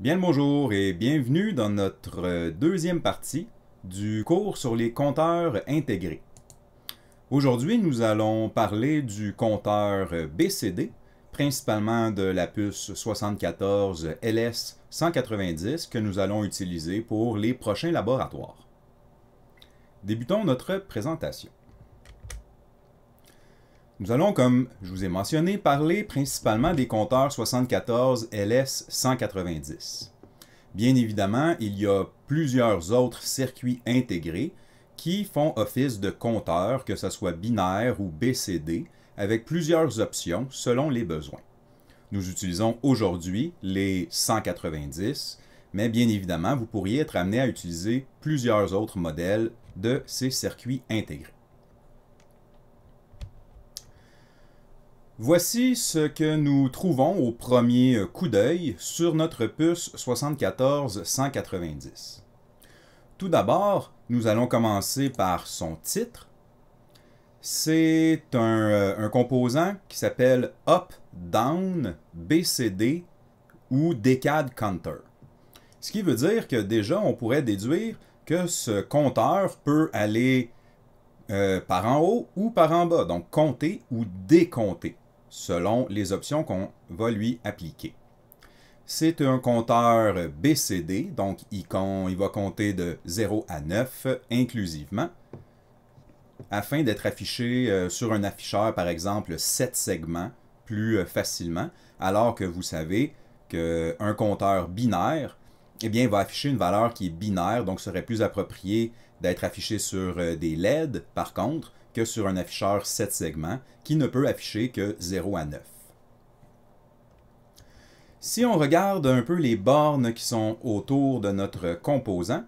Bien le bonjour et bienvenue dans notre deuxième partie du cours sur les compteurs intégrés. Aujourd'hui, nous allons parler du compteur BCD, principalement de la puce 74 LS190 que nous allons utiliser pour les prochains laboratoires. Débutons notre présentation. Nous allons, comme je vous ai mentionné, parler principalement des compteurs 74 LS190. Bien évidemment, il y a plusieurs autres circuits intégrés qui font office de compteurs, que ce soit binaire ou BCD, avec plusieurs options selon les besoins. Nous utilisons aujourd'hui les 190, mais bien évidemment, vous pourriez être amené à utiliser plusieurs autres modèles de ces circuits intégrés. Voici ce que nous trouvons au premier coup d'œil sur notre puce 74-190. Tout d'abord, nous allons commencer par son titre. C'est un composant qui s'appelle Up-Down BCD ou Decade Counter. Ce qui veut dire que déjà, on pourrait déduire que ce compteur peut aller par en haut ou par en bas, donc compter ou décompter, selon les options qu'on va lui appliquer. C'est un compteur BCD, donc il va compter de 0 à 9 inclusivement, afin d'être affiché sur un afficheur, par exemple, 7 segments plus facilement, alors que vous savez qu'un compteur binaire eh bien, va afficher une valeur qui est binaire, donc serait plus approprié d'être affiché sur des LED, par contre, que sur un afficheur 7 segments, qui ne peut afficher que 0 à 9. Si on regarde un peu les bornes qui sont autour de notre composant,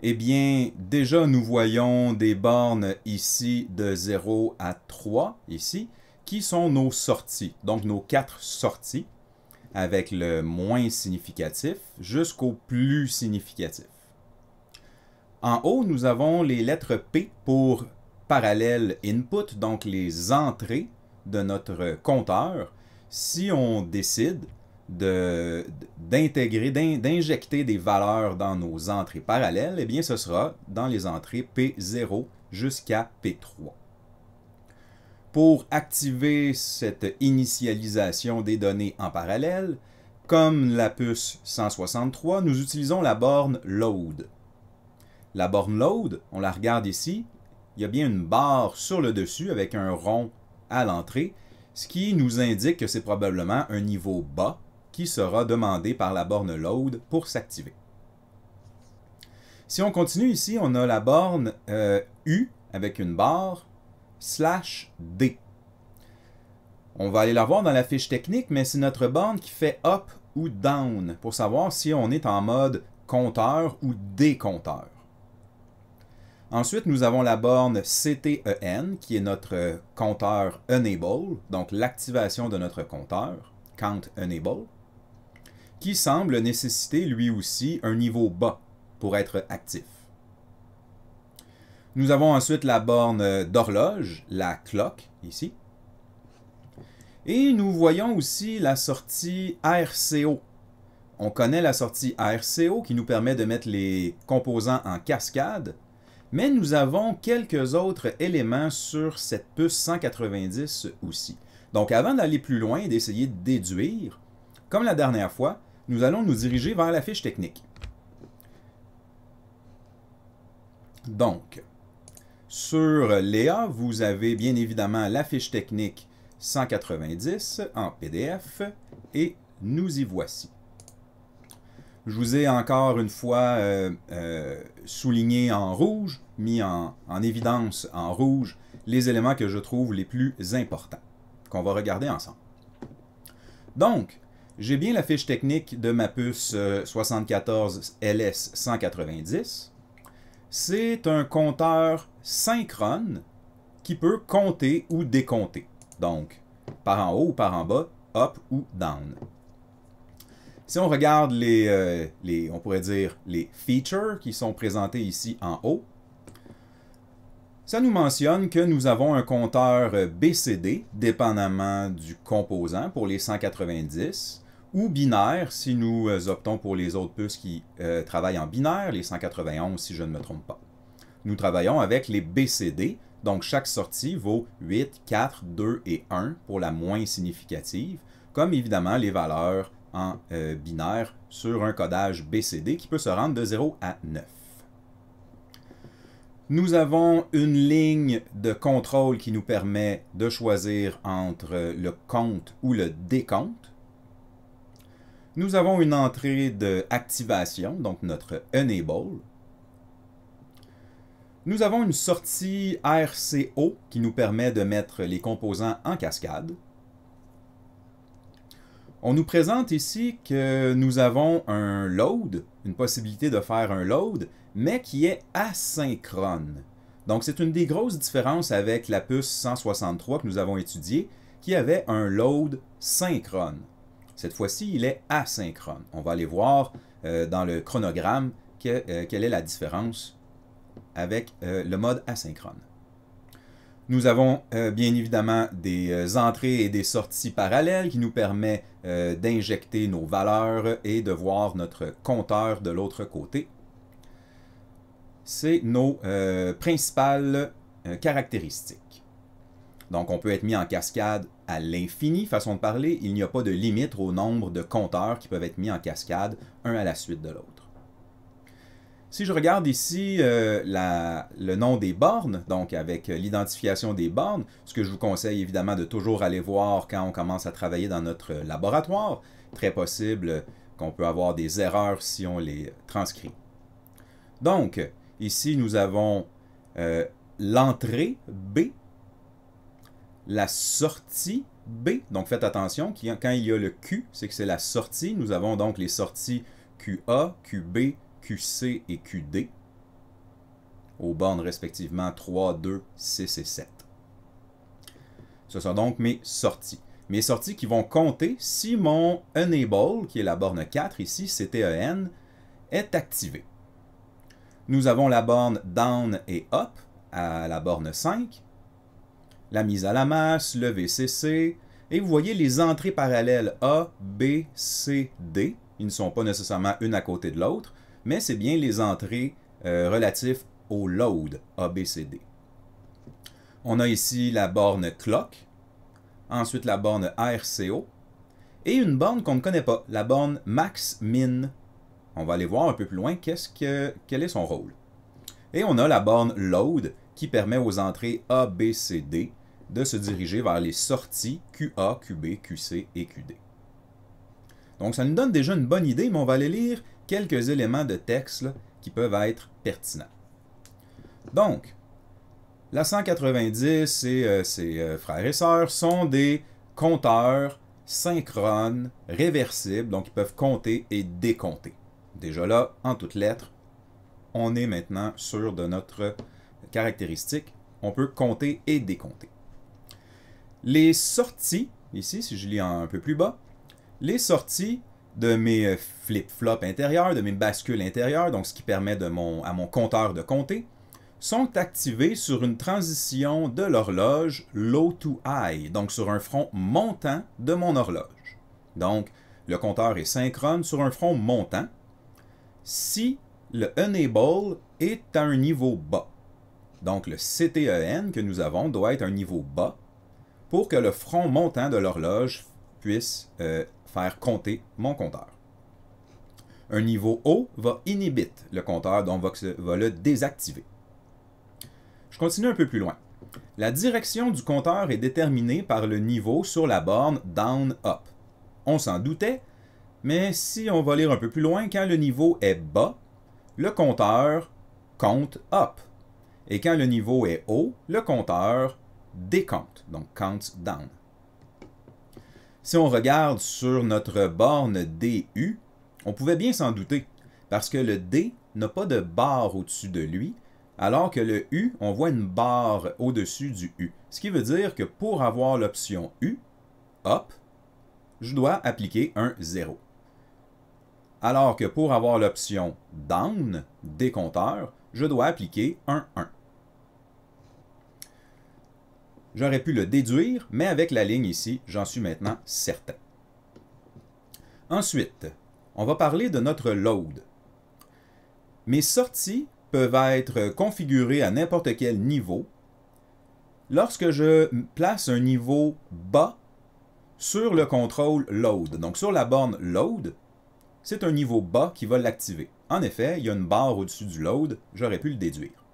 eh bien, déjà, nous voyons des bornes ici de 0 à 3, ici, qui sont nos sorties, donc nos 4 sorties, avec le moins significatif jusqu'au plus significatif. En haut, nous avons les lettres P pour parallèle input, donc les entrées de notre compteur. Si on décide d'injecter des valeurs dans nos entrées parallèles, eh bien ce sera dans les entrées P0 jusqu'à P3. Pour activer cette initialisation des données en parallèle, comme la puce 163, nous utilisons la borne Load. La borne Load, on la regarde ici, il y a bien une barre sur le dessus avec un rond à l'entrée, ce qui nous indique que c'est probablement un niveau bas qui sera demandé par la borne Load pour s'activer. Si on continue ici, on a la borne U avec une barre /D. On va aller la voir dans la fiche technique, mais c'est notre borne qui fait up ou down pour savoir si on est en mode compteur ou décompteur. Ensuite, nous avons la borne CTEN, qui est notre compteur Enable, donc l'activation de notre compteur, Count Enable, qui semble nécessiter lui aussi un niveau bas pour être actif. Nous avons ensuite la borne d'horloge, la clock, ici. Et nous voyons aussi la sortie RCO. On connaît la sortie RCO qui nous permet de mettre les composants en cascade, mais nous avons quelques autres éléments sur cette puce 190 aussi. Donc avant d'aller plus loin et d'essayer de déduire, comme la dernière fois, nous allons nous diriger vers la fiche technique. Donc, sur Léa, vous avez bien évidemment la fiche technique 190 en PDF et nous y voici. Je vous ai encore une fois souligné en rouge, mis en évidence en rouge, les éléments que je trouve les plus importants, qu'on va regarder ensemble. Donc, j'ai bien la fiche technique de ma puce 74 LS190. C'est un compteur synchrone qui peut compter ou décompter. Donc, par en haut ou par en bas, up ou down. Si on regarde on pourrait dire les features qui sont présentés ici en haut, ça nous mentionne que nous avons un compteur BCD, dépendamment du composant pour les 190, ou binaire si nous optons pour les autres puces qui travaillent en binaire, les 191 si je ne me trompe pas. Nous travaillons avec les BCD, donc chaque sortie vaut 8, 4, 2 et 1 pour la moins significative, comme évidemment les valeurs en binaire sur un codage BCD qui peut se rendre de 0 à 9. Nous avons une ligne de contrôle qui nous permet de choisir entre le compte ou le décompte. Nous avons une entrée d'activation, donc notre Enable. Nous avons une sortie RCO qui nous permet de mettre les composants en cascade. On nous présente ici que nous avons un load, une possibilité de faire un load, mais qui est asynchrone. Donc c'est une des grosses différences avec la puce 163 que nous avons étudiée, qui avait un load synchrone. Cette fois-ci, il est asynchrone. On va aller voir dans le chronogramme quelle est la différence avec le mode asynchrone. Nous avons bien évidemment des entrées et des sorties parallèles qui nous permettent d'injecter nos valeurs et de voir notre compteur de l'autre côté. C'est nos principales caractéristiques. Donc on peut être mis en cascade à l'infini, façon de parler. Il n'y a pas de limite au nombre de compteurs qui peuvent être mis en cascade, un à la suite de l'autre. Si je regarde ici le nom des bornes, donc avec l'identification des bornes, ce que je vous conseille évidemment de toujours aller voir quand on commence à travailler dans notre laboratoire, très possible qu'on peut avoir des erreurs si on les transcrit. Donc, ici nous avons l'entrée B, la sortie B, donc faites attention, quand il y a le Q, c'est que c'est la sortie. Nous avons donc les sorties QA, QB, QC et QD, aux bornes respectivement 3, 2, 6 et 7. Ce sont donc mes sorties. Mes sorties qui vont compter si mon Enable, qui est la borne 4 ici, CTEN, est activé. Nous avons la borne Down et Up à la borne 5, la mise à la masse, le VCC, et vous voyez les entrées parallèles A, B, C, D. Ils ne sont pas nécessairement une à côté de l'autre, mais c'est bien les entrées relatives au load ABCD. On a ici la borne clock, ensuite la borne RCO, et une borne qu'on ne connaît pas, la borne max-min. On va aller voir un peu plus loin quel est son rôle. Et on a la borne load qui permet aux entrées ABCD de se diriger vers les sorties QA, QB, QC et QD. Donc ça nous donne déjà une bonne idée, mais on va aller lire quelques éléments de texte là, qui peuvent être pertinents. Donc, la 190 et ses frères et sœurs sont des compteurs synchrones, réversibles, donc ils peuvent compter et décompter. Déjà là, en toutes lettres, on est maintenant sûr de notre caractéristique. On peut compter et décompter. Les sorties, ici, si je lis un peu plus bas, les sorties de mes flip-flops intérieurs, de mes bascules intérieures, donc ce qui permet à mon compteur de compter, sont activées sur une transition de l'horloge low to high, donc sur un front montant de mon horloge. Donc, le compteur est synchrone sur un front montant si le Enable est à un niveau bas. Donc, le CTEN que nous avons doit être à un niveau bas pour que le front montant de l'horloge puisse faire compter mon compteur. Un niveau haut va inhibir le compteur, donc va le désactiver. Je continue un peu plus loin. La direction du compteur est déterminée par le niveau sur la borne down-up. On s'en doutait, mais si on va lire un peu plus loin, quand le niveau est bas, le compteur compte up. Et quand le niveau est haut, le compteur décompte, donc count down. Si on regarde sur notre borne DU, on pouvait bien s'en douter, parce que le D n'a pas de barre au-dessus de lui, alors que le U, on voit une barre au-dessus du U. Ce qui veut dire que pour avoir l'option U, up, je dois appliquer un 0. Alors que pour avoir l'option down, décompteur, je dois appliquer un 1. J'aurais pu le déduire, mais avec la ligne ici, j'en suis maintenant certain. Ensuite, on va parler de notre load. Mes sorties peuvent être configurées à n'importe quel niveau. Lorsque je place un niveau bas sur le contrôle load, donc sur la borne load, c'est un niveau bas qui va l'activer. En effet, il y a une barre au-dessus du load, j'aurais pu le déduire.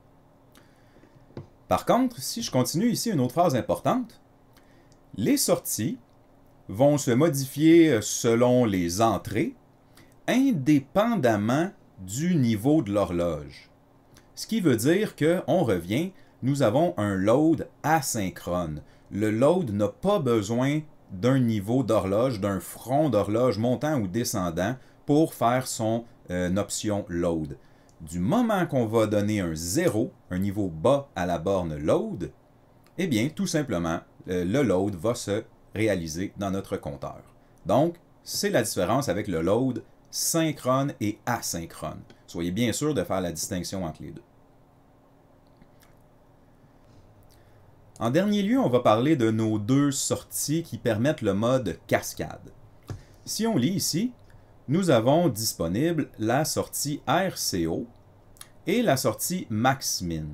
Par contre, si je continue ici, une autre phrase importante, les sorties vont se modifier selon les entrées, indépendamment du niveau de l'horloge. Ce qui veut dire qu'on revient, nous avons un load asynchrone. Le load n'a pas besoin d'un niveau d'horloge, d'un front d'horloge montant ou descendant pour faire son option load. Du moment qu'on va donner un 0, un niveau bas à la borne load, eh bien, tout simplement, le load va se réaliser dans notre compteur. Donc, c'est la différence avec le load synchrone et asynchrone. Soyez bien sûr de faire la distinction entre les deux. En dernier lieu, on va parler de nos deux sorties qui permettent le mode cascade. Si on lit ici, nous avons disponible la sortie RCO et la sortie max-min.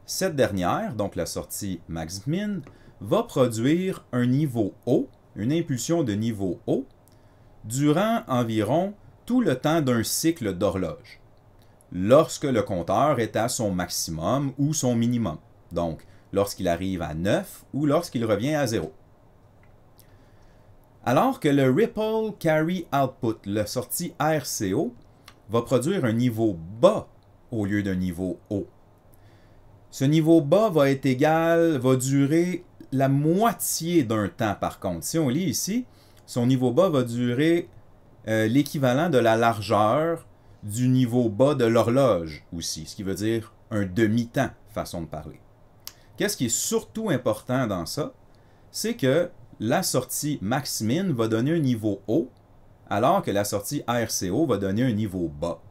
Cette dernière, donc la sortie max-min, va produire un niveau haut, une impulsion de niveau haut, durant environ tout le temps d'un cycle d'horloge, lorsque le compteur est à son maximum ou son minimum, donc lorsqu'il arrive à 9 ou lorsqu'il revient à 0. Alors que le Ripple Carry Output, la sortie RCO, va produire un niveau bas au lieu d'un niveau haut. Ce niveau bas va durer la moitié d'un temps par contre. Si on lit ici, son niveau bas va durer l'équivalent de la largeur du niveau bas de l'horloge aussi, ce qui veut dire un demi-temps, façon de parler. Qu'est-ce qui est surtout important dans ça? C'est que la sortie max-min va donner un niveau haut, alors que la sortie RCO va donner un niveau bas.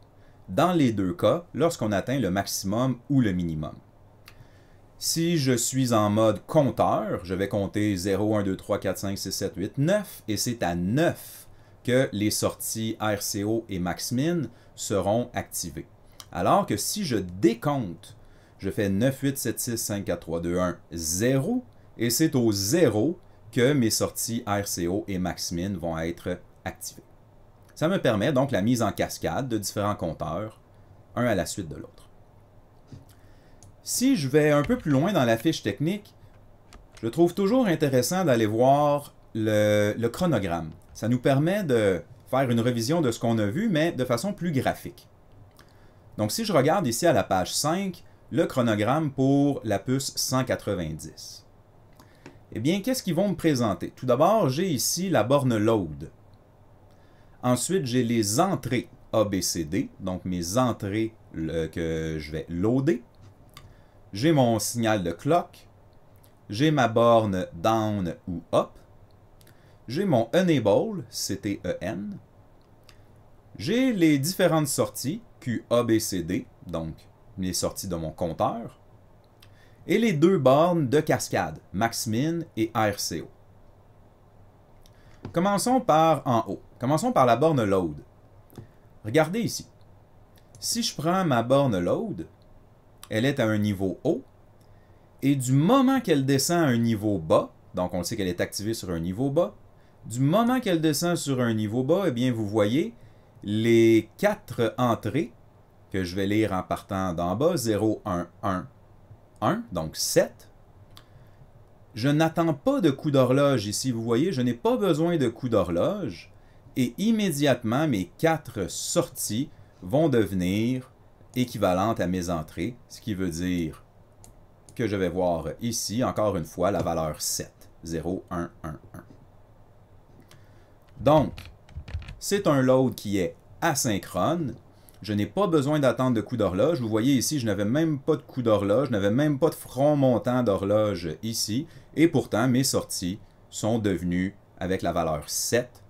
Dans les deux cas, lorsqu'on atteint le maximum ou le minimum. Si je suis en mode compteur, je vais compter 0, 1, 2, 3, 4, 5, 6, 7, 8, 9, et c'est à 9 que les sorties RCO et max-min seront activées. Alors que si je décompte, je fais 9, 8, 7, 6, 5, 4, 3, 2, 1, 0, et c'est au 0 que mes sorties RCO et max-min vont être activées. Ça me permet donc la mise en cascade de différents compteurs, un à la suite de l'autre. Si je vais un peu plus loin dans la fiche technique, je trouve toujours intéressant d'aller voir le chronogramme. Ça nous permet de faire une revision de ce qu'on a vu, mais de façon plus graphique. Donc si je regarde ici à la page 5, le chronogramme pour la puce 190. Eh bien, qu'est-ce qu'ils vont me présenter? Tout d'abord, j'ai ici la borne load. Ensuite, j'ai les entrées ABCD, donc mes entrées que je vais loader. J'ai mon signal de clock. J'ai ma borne down ou up. J'ai mon enable, CTEN. J'ai les différentes sorties, QABCD, donc les sorties de mon compteur. Et les deux bornes de cascade, max-min et RCO. Commençons par en haut. Commençons par la borne load. Regardez ici. Si je prends ma borne load, elle est à un niveau haut, et du moment qu'elle descend à un niveau bas, donc on sait qu'elle est activée sur un niveau bas, du moment qu'elle descend sur un niveau bas, eh bien vous voyez les 4 entrées que je vais lire en partant d'en bas, 0, 1, 1, 1, donc 7. Je n'attends pas de coup d'horloge ici, vous voyez, je n'ai pas besoin de coup d'horloge, et immédiatement mes 4 sorties vont devenir équivalentes à mes entrées, ce qui veut dire que je vais voir ici, encore une fois, la valeur 7, 0, 1, 1, 1. Donc, c'est un load qui est asynchrone. Je n'ai pas besoin d'attendre de coup d'horloge. Vous voyez ici, je n'avais même pas de coup d'horloge, je n'avais même pas de front montant d'horloge ici. Et pourtant, mes sorties sont devenues avec la valeur 7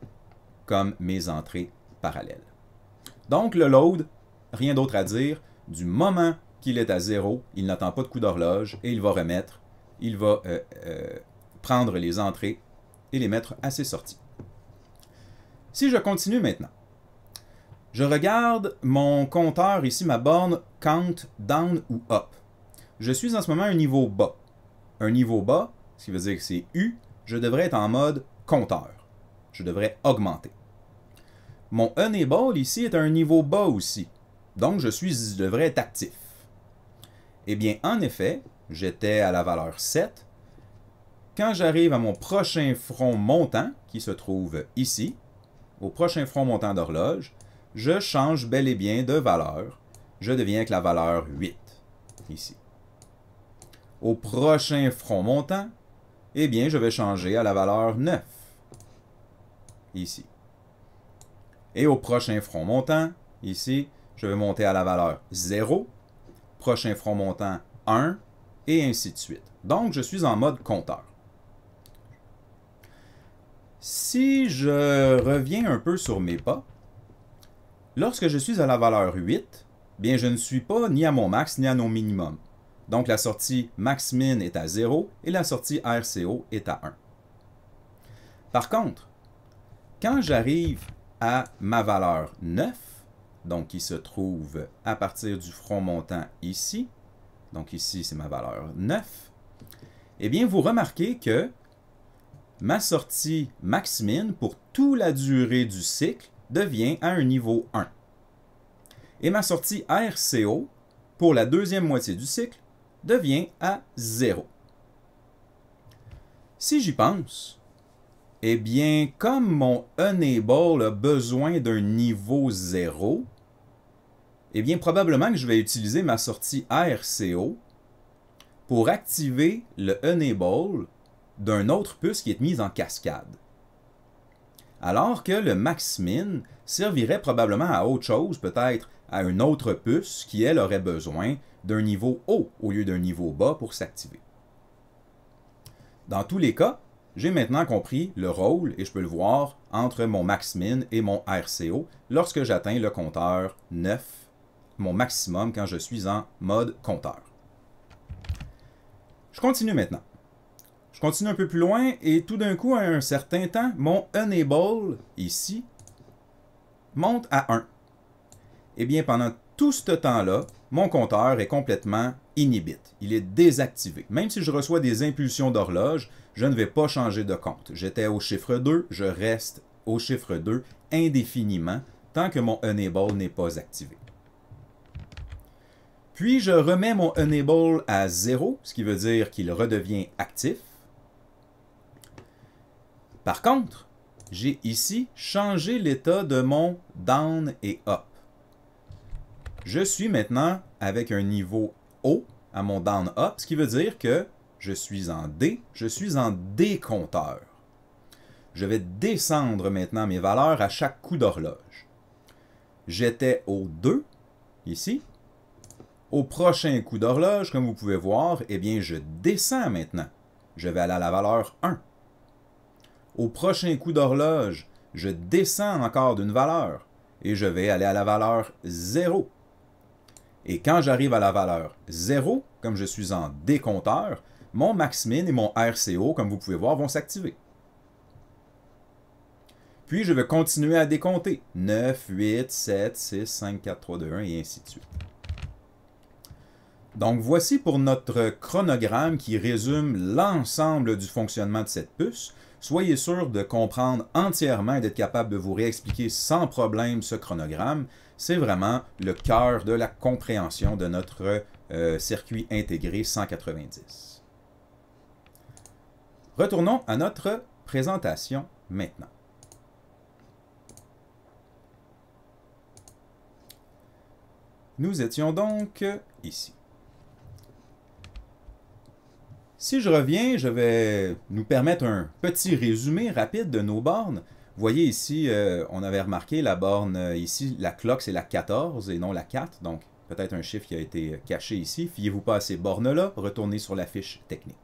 comme mes entrées parallèles. Donc, le load, rien d'autre à dire. Du moment qu'il est à 0, il n'attend pas de coup d'horloge et il va remettre, il va prendre les entrées et les mettre à ses sorties. Si je continue maintenant, je regarde mon compteur ici, ma borne count down ou up. Je suis en ce moment à un niveau bas. Un niveau bas, ce qui veut dire que c'est U, je devrais être en mode compteur. Je devrais augmenter. Mon enable ici est à un niveau bas aussi. Donc je devrais être actif. Eh bien, en effet, j'étais à la valeur 7. Quand j'arrive à mon prochain front montant, qui se trouve ici, au prochain front montant d'horloge, je change bel et bien de valeur. Je deviens avec la valeur 8, ici. Au prochain front montant, eh bien, je vais changer à la valeur 9, ici. Et au prochain front montant, ici, je vais monter à la valeur 0, prochain front montant 1, et ainsi de suite. Donc, je suis en mode compteur. Si je reviens un peu sur mes pas, lorsque je suis à la valeur 8, bien, je ne suis pas ni à mon max ni à mon minimum. Donc, la sortie max-min est à 0 et la sortie RCO est à 1. Par contre, quand j'arrive à ma valeur 9, donc qui se trouve à partir du front montant ici, donc ici c'est ma valeur 9, eh bien vous remarquez que ma sortie max-min pour toute la durée du cycle devient à un niveau 1. Et ma sortie RCO pour la deuxième moitié du cycle devient à 0. Si j'y pense, eh bien, comme mon enable a besoin d'un niveau 0, eh bien, probablement que je vais utiliser ma sortie RCO pour activer le enable d'un autre puce qui est mise en cascade. Alors que le max-min servirait probablement à autre chose, peut-être à une autre puce qui, elle, aurait besoin d'un niveau haut au lieu d'un niveau bas pour s'activer. Dans tous les cas, j'ai maintenant compris le rôle, et je peux le voir, entre mon max-min et mon RCO lorsque j'atteins le compteur 9, mon maximum quand je suis en mode compteur. Je continue maintenant. Je continue un peu plus loin et tout d'un coup, à un certain temps, mon enable, ici, monte à 1. Eh bien, pendant tout ce temps-là, mon compteur est complètement inhibit. Il est désactivé. Même si je reçois des impulsions d'horloge, je ne vais pas changer de compte. J'étais au chiffre 2, je reste au chiffre 2 indéfiniment tant que mon enable n'est pas activé. Puis je remets mon enable à 0, ce qui veut dire qu'il redevient actif. Par contre, j'ai ici changé l'état de mon down et up. Je suis maintenant avec un niveau haut à mon down up, ce qui veut dire que je suis en D, je suis en décompteur. Je vais descendre maintenant mes valeurs à chaque coup d'horloge. J'étais au 2, ici. Au prochain coup d'horloge, comme vous pouvez voir, eh bien, je descends maintenant. Je vais aller à la valeur 1. Au prochain coup d'horloge, je descends encore d'une valeur et je vais aller à la valeur 0. Et quand j'arrive à la valeur 0, comme je suis en décompteur, mon max-min et mon RCO, comme vous pouvez voir, vont s'activer. Puis je vais continuer à décompter. 9, 8, 7, 6, 5, 4, 3, 2, 1 et ainsi de suite. Donc voici pour notre chronogramme qui résume l'ensemble du fonctionnement de cette puce. Soyez sûr de comprendre entièrement et d'être capable de vous réexpliquer sans problème ce chronogramme. C'est vraiment le cœur de la compréhension de notre circuit intégré 190. Retournons à notre présentation maintenant. Nous étions donc ici. Si je reviens, je vais nous permettre un petit résumé rapide de nos bornes. Vous voyez ici, on avait remarqué la borne ici, la clock c'est la 14 et non la 4, donc peut-être un chiffre qui a été caché ici. Fiez-vous pas à ces bornes-là, retournez sur la fiche technique.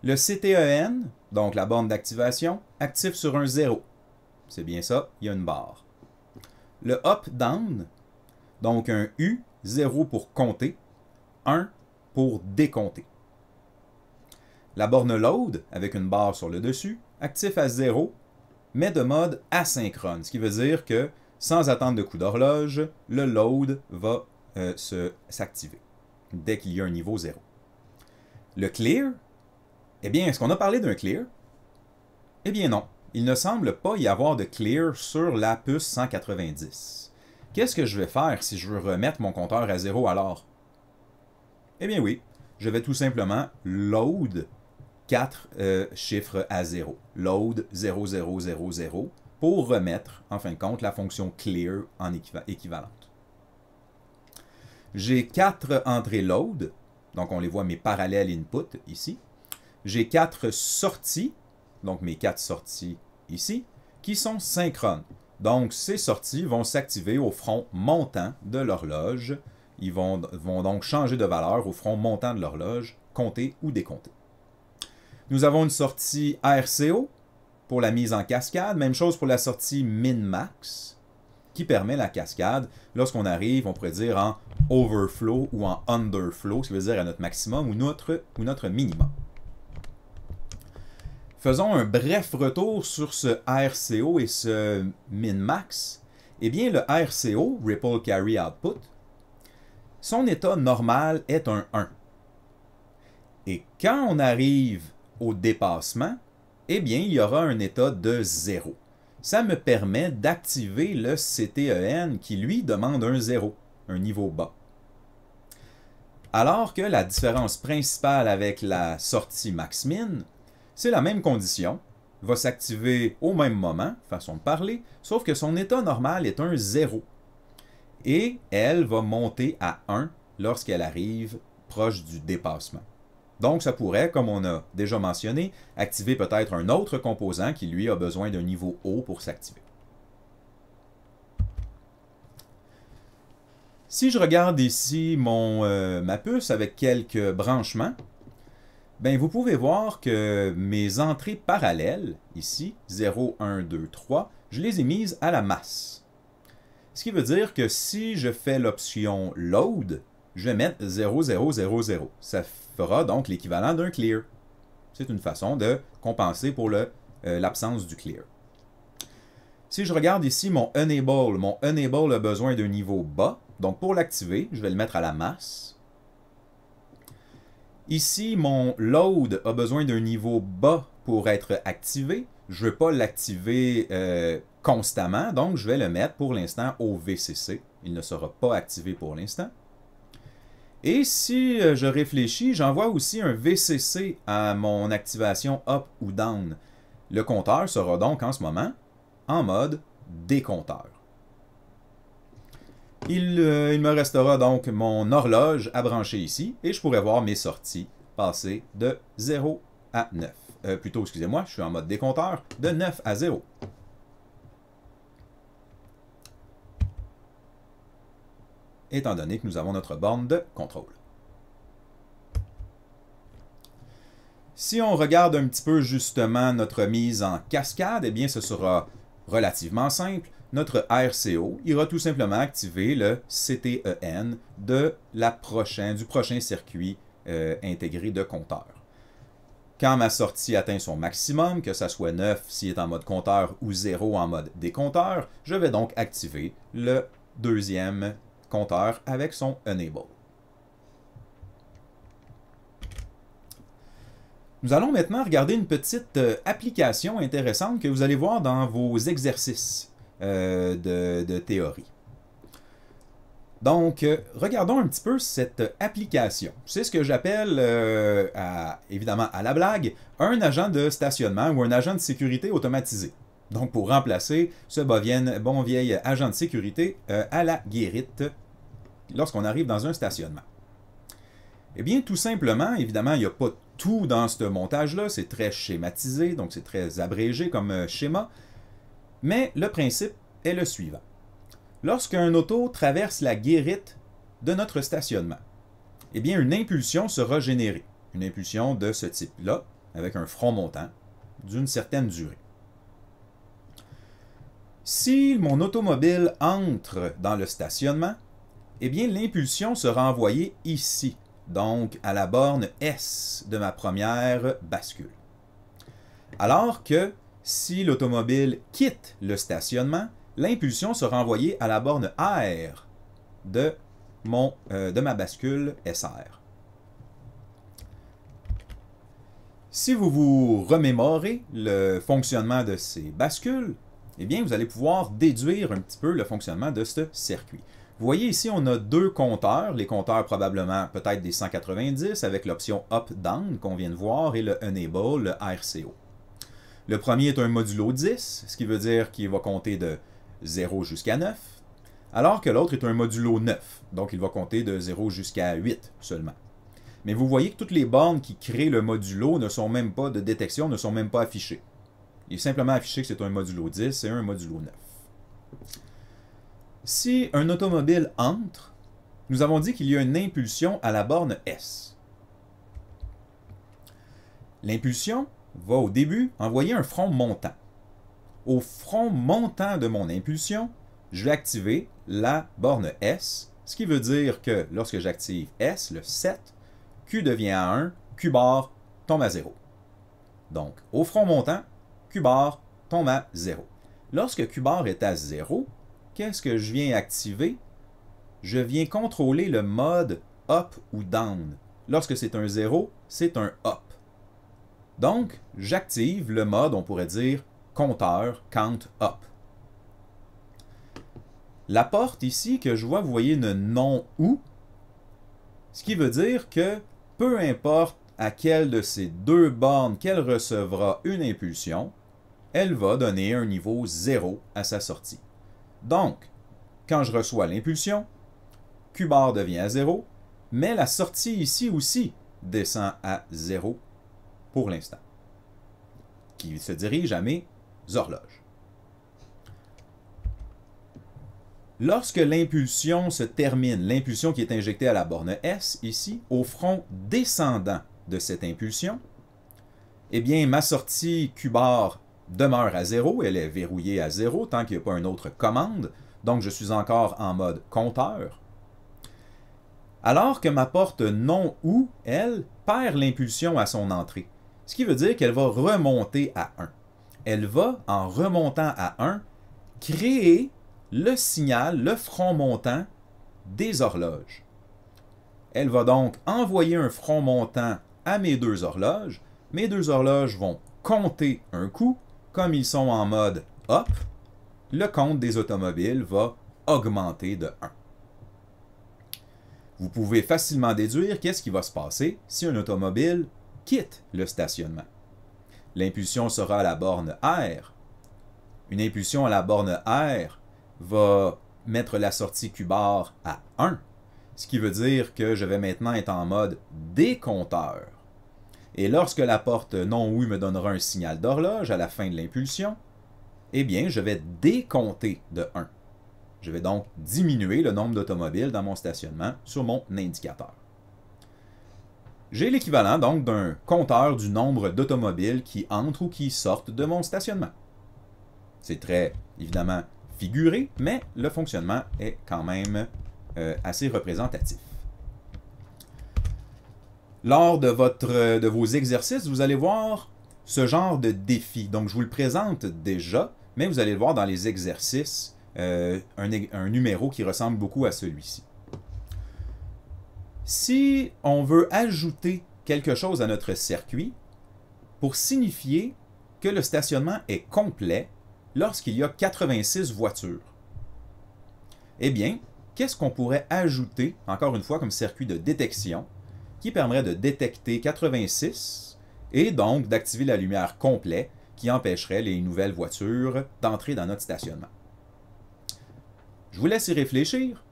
Le CTEN, donc la borne d'activation, active sur un 0. C'est bien ça, il y a une barre. Le up-down, donc un U, 0 pour compter, 1 pour décompter. La borne load, avec une barre sur le dessus, actif à 0, mais de mode asynchrone, ce qui veut dire que sans attendre de coup d'horloge, le load va s'activer dès qu'il y a un niveau 0. Le clear, eh bien, est-ce qu'on a parlé d'un clear? Eh bien non, il ne semble pas y avoir de clear sur la puce 190. Qu'est-ce que je vais faire si je veux remettre mon compteur à 0 alors? Eh bien oui, je vais tout simplement load 4 chiffres à 0. Load 0000 pour remettre, en fin de compte, la fonction clear en équivalente. J'ai 4 entrées load, donc on les voit mes parallèles input ici. J'ai 4 sorties, donc mes 4 sorties ici, qui sont synchrones. Donc ces sorties vont s'activer au front montant de l'horloge. Ils vont donc changer de valeur au front montant de l'horloge, compter ou décompter. Nous avons une sortie RCO pour la mise en cascade. Même chose pour la sortie min-max qui permet la cascade lorsqu'on arrive, on pourrait dire, en overflow ou en underflow, ce qui veut dire à notre maximum ou notre minimum. Faisons un bref retour sur ce RCO et ce min-max. Eh bien, le RCO, Ripple Carry Output, son état normal est un 1. Et quand on arrive au dépassement, eh bien, il y aura un état de 0. Ça me permet d'activer le CTEN qui, lui, demande un 0, un niveau bas. Alors que la différence principale avec la sortie max-min, c'est la même condition, va s'activer au même moment, façon de parler, sauf que son état normal est un 0. Et elle va monter à 1 lorsqu'elle arrive proche du dépassement. Donc, ça pourrait, comme on a déjà mentionné, activer peut-être un autre composant qui, lui, a besoin d'un niveau haut pour s'activer. Si je regarde ici ma puce avec quelques branchements, ben, vous pouvez voir que mes entrées parallèles, ici, 0, 1, 2, 3, je les ai mises à la masse. Ce qui veut dire que si je fais l'option Load, je vais mettre 0, 0, 0, 0. Ça fera donc l'équivalent d'un clear. C'est une façon de compenser pour l'absence du clear. Si je regarde ici mon enable a besoin d'un niveau bas. Donc pour l'activer, je vais le mettre à la masse. Ici, mon load a besoin d'un niveau bas pour être activé. Je ne veux pas l'activer constamment, donc je vais le mettre pour l'instant au VCC. Il ne sera pas activé pour l'instant. Et si je réfléchis, j'envoie aussi un VCC à mon activation up ou down. Le compteur sera donc en ce moment en mode décompteur. Il me restera donc mon horloge à brancher ici et je pourrais voir mes sorties passer de 0 à 9. Plutôt, excusez-moi, je suis en mode décompteur, de 9 à 0. Étant donné que nous avons notre borne de contrôle. Si on regarde un petit peu justement notre mise en cascade, eh bien ce sera relativement simple. Notre RCO ira tout simplement activer le CTEN du prochain circuit intégré de compteur. Quand ma sortie atteint son maximum, que ce soit 9 s'il est en mode compteur ou 0 en mode décompteur, je vais donc activer le deuxième compteur avec son enable. Nous allons maintenant regarder une petite application intéressante que vous allez voir dans vos exercices de théorie. Donc, regardons un petit peu cette application. C'est ce que j'appelle, évidemment à la blague, un agent de stationnement ou un agent de sécurité automatisé. Donc, pour remplacer ce bon vieil agent de sécurité à la guérite lorsqu'on arrive dans un stationnement. Eh bien, tout simplement, évidemment, il n'y a pas tout dans ce montage-là, c'est très schématisé, donc c'est très abrégé comme schéma, mais le principe est le suivant. Lorsqu'un auto traverse la guérite de notre stationnement, eh bien, une impulsion sera générée, une impulsion de ce type-là, avec un front montant, d'une certaine durée. Si mon automobile entre dans le stationnement, eh bien, l'impulsion sera envoyée ici, donc à la borne S de ma première bascule. Alors que Si l'automobile quitte le stationnement, l'impulsion sera envoyée à la borne R de ma bascule SR. Si vous vous remémorez le fonctionnement de ces bascules, eh bien, vous allez pouvoir déduire un petit peu le fonctionnement de ce circuit. Vous voyez ici, on a deux compteurs, les compteurs probablement peut-être des 190 avec l'option Up-Down qu'on vient de voir et le Enable, le RCO. Le premier est un modulo 10, ce qui veut dire qu'il va compter de 0 jusqu'à 9, alors que l'autre est un modulo 9, donc il va compter de 0 jusqu'à 8 seulement. Mais vous voyez que toutes les bornes qui créent le modulo ne sont même pas de détection, ne sont même pas affichées. Il est simplement affiché que c'est un modulo 10 et un modulo 9. Si un automobile entre, nous avons dit qu'il y a une impulsion à la borne S. L'impulsion va au début envoyer un front montant. Au front montant de mon impulsion, je vais activer la borne S, ce qui veut dire que lorsque j'active S, le 7, Q devient à 1, Q bar tombe à 0. Donc, au front montant, Q bar tombe à 0. Lorsque Q bar est à 0, qu'est-ce que je viens activer? Je viens contrôler le mode up ou down. Lorsque c'est un 0, c'est un up. Donc, j'active le mode, on pourrait dire, compteur, count up. La porte ici que je vois, vous voyez une non-ou, ce qui veut dire que peu importe à quelle de ces deux bornes qu'elle recevra une impulsion, elle va donner un niveau 0 à sa sortie. Donc, quand je reçois l'impulsion, Q bar devient à 0, mais la sortie ici aussi descend à 0 pour l'instant, qui se dirige à mes horloges. Lorsque l'impulsion se termine, l'impulsion qui est injectée à la borne S, ici, au front descendant de cette impulsion, eh bien, ma sortie Q bar demeure à 0, elle est verrouillée à 0 tant qu'il n'y a pas une autre commande, donc je suis encore en mode compteur. Alors que ma porte non-ou, elle, perd l'impulsion à son entrée, ce qui veut dire qu'elle va remonter à 1. Elle va, en remontant à 1, créer le signal, le front montant des horloges. Elle va donc envoyer un front montant à mes deux horloges. Mes deux horloges vont compter un coup. Comme ils sont en mode up, le compte des automobiles va augmenter de 1. Vous pouvez facilement déduire qu'est-ce qui va se passer si un automobile quitte le stationnement. L'impulsion sera à la borne R. Une impulsion à la borne R va mettre la sortie Q bar à 1, ce qui veut dire que je vais maintenant être en mode décompteur. Et lorsque la porte non-ou me donnera un signal d'horloge à la fin de l'impulsion, eh bien, je vais décompter de 1. Je vais donc diminuer le nombre d'automobiles dans mon stationnement sur mon indicateur. J'ai l'équivalent donc d'un compteur du nombre d'automobiles qui entrent ou qui sortent de mon stationnement. C'est très, évidemment, figuré, mais le fonctionnement est quand même assez représentatif. Lors de vos exercices, vous allez voir ce genre de défi. Donc, je vous le présente déjà, mais vous allez le voir dans les exercices, un numéro qui ressemble beaucoup à celui-ci. Si on veut ajouter quelque chose à notre circuit, pour signifier que le stationnement est complet lorsqu'il y a 86 voitures, eh bien, qu'est-ce qu'on pourrait ajouter, encore une fois, comme circuit de détection, qui permettrait de détecter 86 et donc d'activer la lumière complète qui empêcherait les nouvelles voitures d'entrer dans notre stationnement. Je vous laisse y réfléchir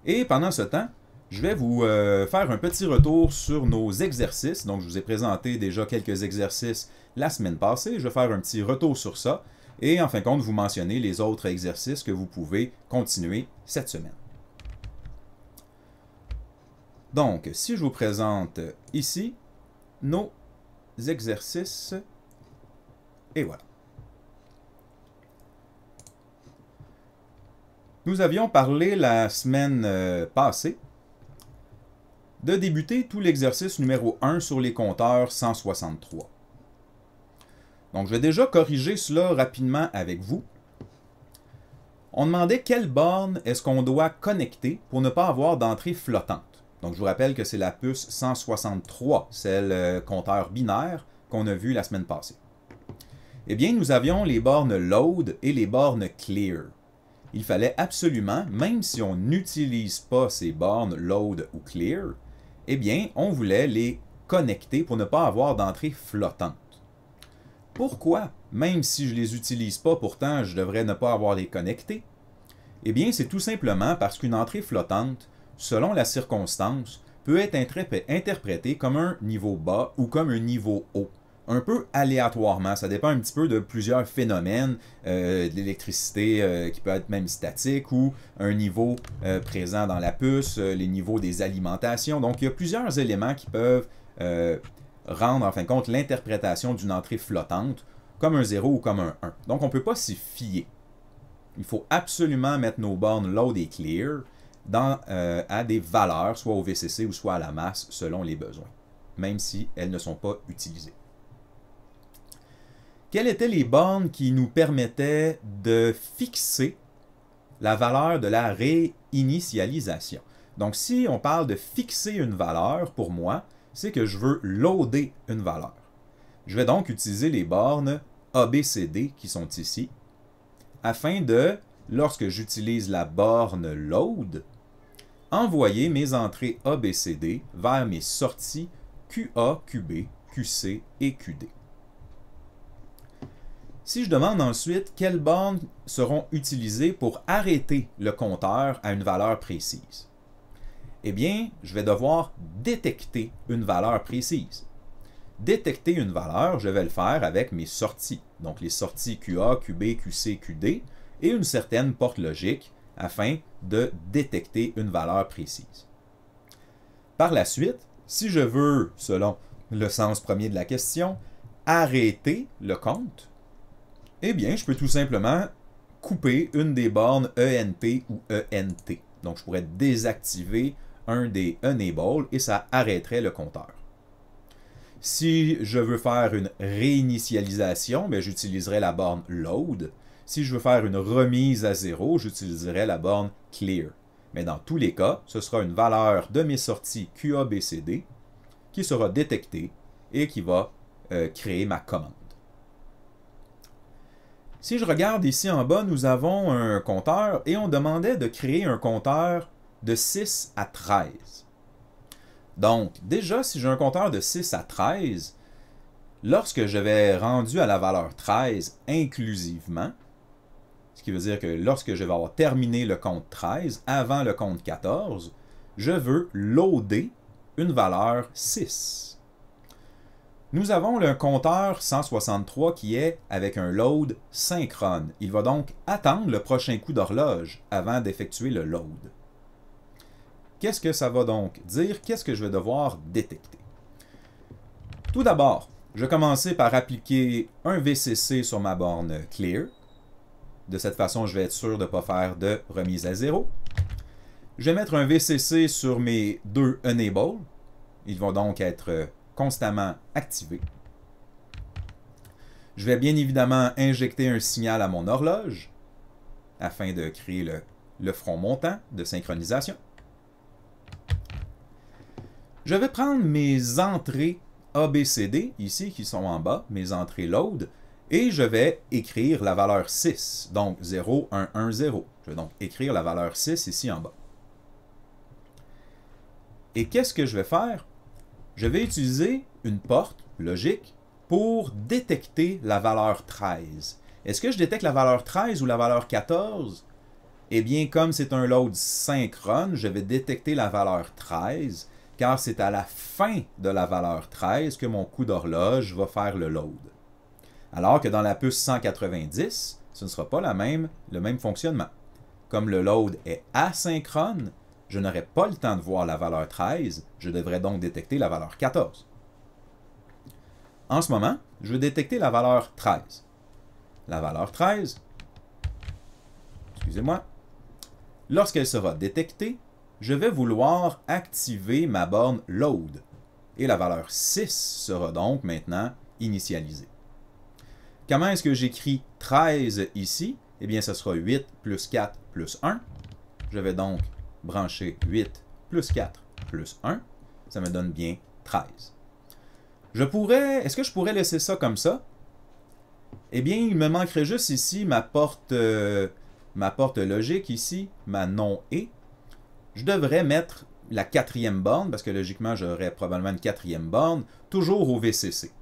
et pendant ce temps, je vais vous faire un petit retour sur nos exercices. Donc, je vous ai présenté déjà quelques exercices la semaine passée. Je vais faire un petit retour sur ça et en fin de compte, vous mentionner les autres exercices que vous pouvez continuer cette semaine. Donc, si je vous présente ici nos exercices, et voilà. Nous avions parlé la semaine passée de débuter tout l'exercice numéro 1 sur les compteurs 163. Donc, je vais déjà corriger cela rapidement avec vous. On demandait quelle borne est-ce qu'on doit connecter pour ne pas avoir d'entrée flottante. Donc, je vous rappelle que c'est la puce 163, celle compteur binaire qu'on a vu la semaine passée. Eh bien, nous avions les bornes load et les bornes clear. Il fallait absolument, même si on n'utilise pas ces bornes load ou clear, eh bien, on voulait les connecter pour ne pas avoir d'entrée flottante. Pourquoi, même si je ne les utilise pas, pourtant, je devrais ne pas avoir les connectés? Eh bien, c'est tout simplement parce qu'une entrée flottante, selon la circonstance, peut être interprétée comme un niveau bas ou comme un niveau haut. Un peu aléatoirement, ça dépend un petit peu de plusieurs phénomènes, de l'électricité qui peut être même statique ou un niveau présent dans la puce, les niveaux des alimentations. Donc, il y a plusieurs éléments qui peuvent rendre en fin de compte l'interprétation d'une entrée flottante comme un 0 ou comme un 1. Donc, on ne peut pas s'y fier. Il faut absolument mettre nos bornes load et clear à des valeurs, soit au VCC ou soit à la masse, selon les besoins, même si elles ne sont pas utilisées. Quelles étaient les bornes qui nous permettaient de fixer la valeur de la réinitialisation? Donc, si on parle de fixer une valeur, pour moi, c'est que je veux loader une valeur. Je vais donc utiliser les bornes ABCD qui sont ici, afin de, lorsque j'utilise la borne load, envoyer mes entrées ABCD vers mes sorties QA, QB, QC et QD. Si je demande ensuite quelles bornes seront utilisées pour arrêter le compteur à une valeur précise, eh bien, je vais devoir détecter une valeur précise. Détecter une valeur, je vais le faire avec mes sorties, donc les sorties QA, QB, QC, QD, et une certaine porte logique afin de détecter une valeur précise. Par la suite, si je veux, selon le sens premier de la question, arrêter le compte, eh bien, je peux tout simplement couper une des bornes ENP ou ENT. Donc, je pourrais désactiver un des Enable et ça arrêterait le compteur. Si je veux faire une réinitialisation, j'utiliserai la borne Load. Si je veux faire une remise à 0, j'utiliserai la borne Clear. Mais dans tous les cas, ce sera une valeur de mes sorties QABCD qui sera détectée et qui va créer ma commande. Si je regarde ici en bas, nous avons un compteur et on demandait de créer un compteur de 6 à 13. Donc, déjà, si j'ai un compteur de 6 à 13, lorsque je vais rendu à la valeur 13 inclusivement, ce qui veut dire que lorsque je vais avoir terminé le compte 13, avant le compte 14, je veux loader une valeur 6. Nous avons le compteur 163 qui est avec un load synchrone. Il va donc attendre le prochain coup d'horloge avant d'effectuer le load. Qu'est-ce que ça va donc dire? Qu'est-ce que je vais devoir détecter? Tout d'abord, je vais commencer par appliquer un VCC sur ma borne Clear. De cette façon, je vais être sûr de ne pas faire de remise à 0. Je vais mettre un VCC sur mes deux Enable. Ils vont donc être constamment activés. Je vais bien évidemment injecter un signal à mon horloge afin de créer le front montant de synchronisation. Je vais prendre mes entrées ABCD, ici, qui sont en bas, mes entrées load, et je vais écrire la valeur 6, donc 0, 1, 1, 0. Je vais donc écrire la valeur 6 ici en bas. Et qu'est-ce que je vais faire? Je vais utiliser une porte logique pour détecter la valeur 13. Est-ce que je détecte la valeur 13 ou la valeur 14? Eh bien, comme c'est un load synchrone, je vais détecter la valeur 13, car c'est à la fin de la valeur 13 que mon coup d'horloge va faire le load. Alors que dans la puce 190, ce ne sera pas le même fonctionnement. Comme le load est asynchrone, je n'aurai pas le temps de voir la valeur 13, je devrais donc détecter la valeur 14. En ce moment, je vais détecter la valeur 13. La valeur 13, excusez-moi, lorsqu'elle sera détectée, je vais vouloir activer ma borne load. Et la valeur 6 sera donc maintenant initialisée. Comment est-ce que j'écris 13 ici? Eh bien, ce sera 8 plus 4 plus 1. Je vais donc brancher 8 plus 4 plus 1. Ça me donne bien 13. Est-ce que je pourrais laisser ça comme ça? Eh bien, il me manquerait juste ici ma porte logique ici, ma non et. Je devrais mettre la quatrième borne, parce que logiquement, j'aurais probablement une quatrième borne, toujours au VCC.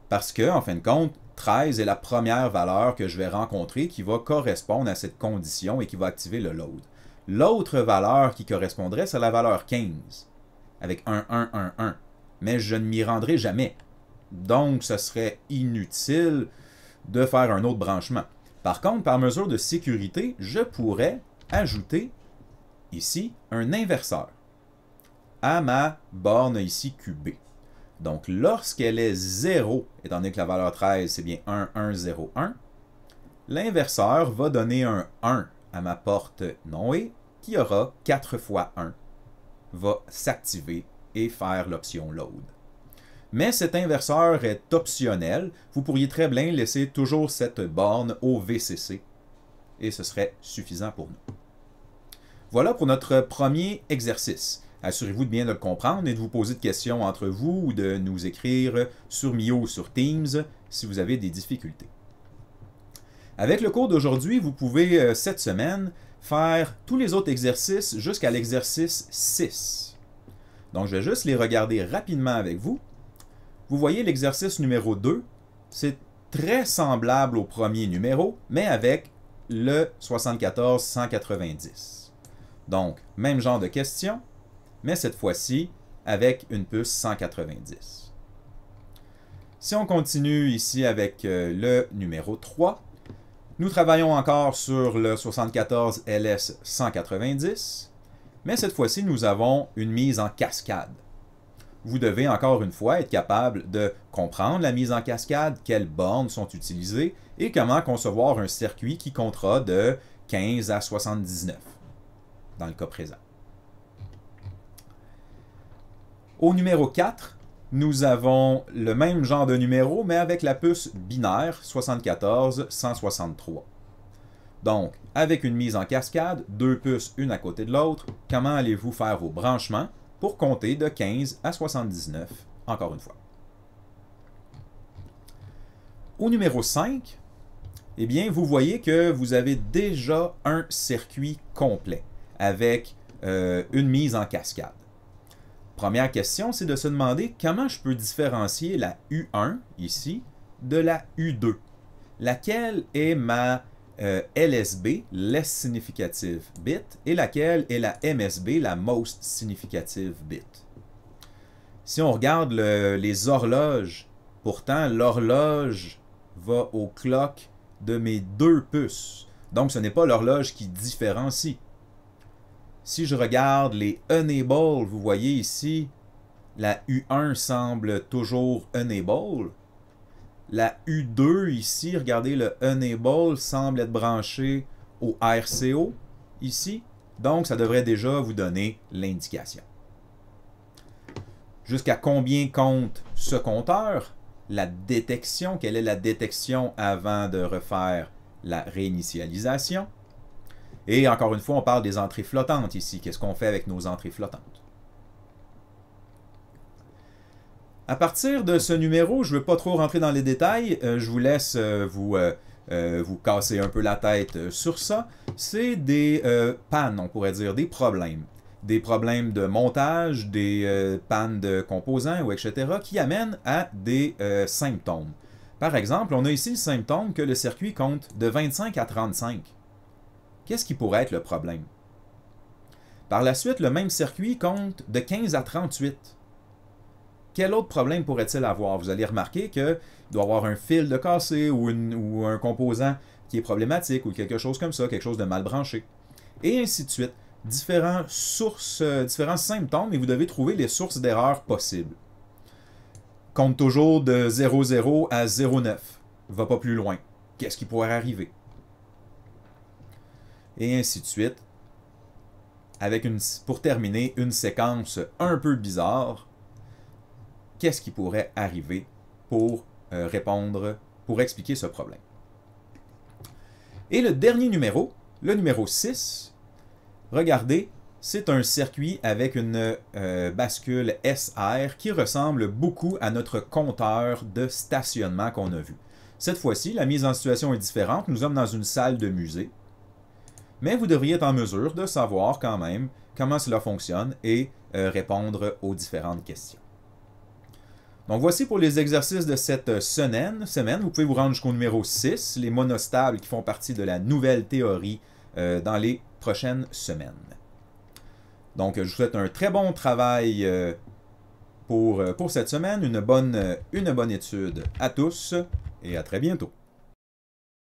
Parce que, en fin de compte, 13 est la première valeur que je vais rencontrer qui va correspondre à cette condition et qui va activer le load. L'autre valeur qui correspondrait, c'est la valeur 15, avec 1, 1, 1, 1. Mais je ne m'y rendrai jamais. Donc, ce serait inutile de faire un autre branchement. Par contre, par mesure de sécurité, je pourrais ajouter ici un inverseur à ma borne ici QB. Donc, lorsqu'elle est 0, étant donné que la valeur 13, c'est bien 1, 1, 0, 1, l'inverseur va donner un 1 à ma porte non et qui aura 4 fois 1, va s'activer et faire l'option load. Mais cet inverseur est optionnel. Vous pourriez très bien laisser toujours cette borne au VCC et ce serait suffisant pour nous. Voilà pour notre premier exercice. Assurez-vous de bien de le comprendre et de vous poser de questions entre vous ou de nous écrire sur Mio ou sur Teams si vous avez des difficultés. Avec le cours d'aujourd'hui, vous pouvez cette semaine faire tous les autres exercices jusqu'à l'exercice 6. Donc, je vais juste les regarder rapidement avec vous. Vous voyez l'exercice numéro 2, c'est très semblable au premier numéro, mais avec le 74-190. Donc, même genre de question, mais cette fois-ci avec une puce 190. Si on continue ici avec le numéro 3, nous travaillons encore sur le 74 LS 190, mais cette fois-ci, nous avons une mise en cascade. Vous devez encore une fois être capable de comprendre la mise en cascade, quelles bornes sont utilisées et comment concevoir un circuit qui comptera de 15 à 79 dans le cas présent. Au numéro 4, nous avons le même genre de numéro, mais avec la puce binaire 74-163. Donc, avec une mise en cascade, deux puces une à côté de l'autre, comment allez-vous faire vos branchements pour compter de 15 à 79, encore une fois. Au numéro 5, eh bien, vous voyez que vous avez déjà un circuit complet avec une mise en cascade. Première question, c'est de se demander comment je peux différencier la U1, ici, de la U2. Laquelle est ma LSB, Less Significative Bit, et laquelle est la MSB, la Most Significative Bit. Si on regarde les horloges, pourtant l'horloge va au clock de mes deux puces. Donc ce n'est pas l'horloge qui différencie. Si je regarde les Enable, vous voyez ici, la U1 semble toujours Enable. La U2 ici, regardez, le Enable semble être branché au RCO ici. Donc, ça devrait déjà vous donner l'indication. Jusqu'à combien compte ce compteur? La détection, quelle est la détection avant de refaire la réinitialisation? Et encore une fois, on parle des entrées flottantes ici. Qu'est-ce qu'on fait avec nos entrées flottantes? À partir de ce numéro, je ne veux pas trop rentrer dans les détails. Je vous laisse vous casser un peu la tête sur ça. C'est des pannes, on pourrait dire, des problèmes. Des problèmes de montage, des pannes de composants, ou etc., qui amènent à des symptômes. Par exemple, on a ici le symptôme que le circuit compte de 25 à 35. Qu'est-ce qui pourrait être le problème? Par la suite, le même circuit compte de 15 à 38. Quel autre problème pourrait-il avoir? Vous allez remarquer qu'il doit y avoir un fil de cassé ou un composant qui est problématique ou quelque chose comme ça, quelque chose de mal branché. Et ainsi de suite. Différents symptômes et vous devez trouver les sources d'erreurs possibles. Compte toujours de 0,0 à 0,9. Va pas plus loin. Qu'est-ce qui pourrait arriver? Et ainsi de suite. Avec pour terminer, une séquence un peu bizarre. Qu'est-ce qui pourrait arriver pour répondre pour expliquer ce problème. Et le dernier numéro, le numéro 6, regardez, c'est un circuit avec une bascule SR qui ressemble beaucoup à notre compteur de stationnement qu'on a vu. Cette fois-ci, la mise en situation est différente. Nous sommes dans une salle de musée. Mais vous devriez être en mesure de savoir quand même comment cela fonctionne et répondre aux différentes questions. Donc voici pour les exercices de cette semaine. Vous pouvez vous rendre jusqu'au numéro 6, les monostables qui font partie de la nouvelle théorie dans les prochaines semaines. Donc je vous souhaite un très bon travail pour cette semaine, une bonne étude à tous et à très bientôt.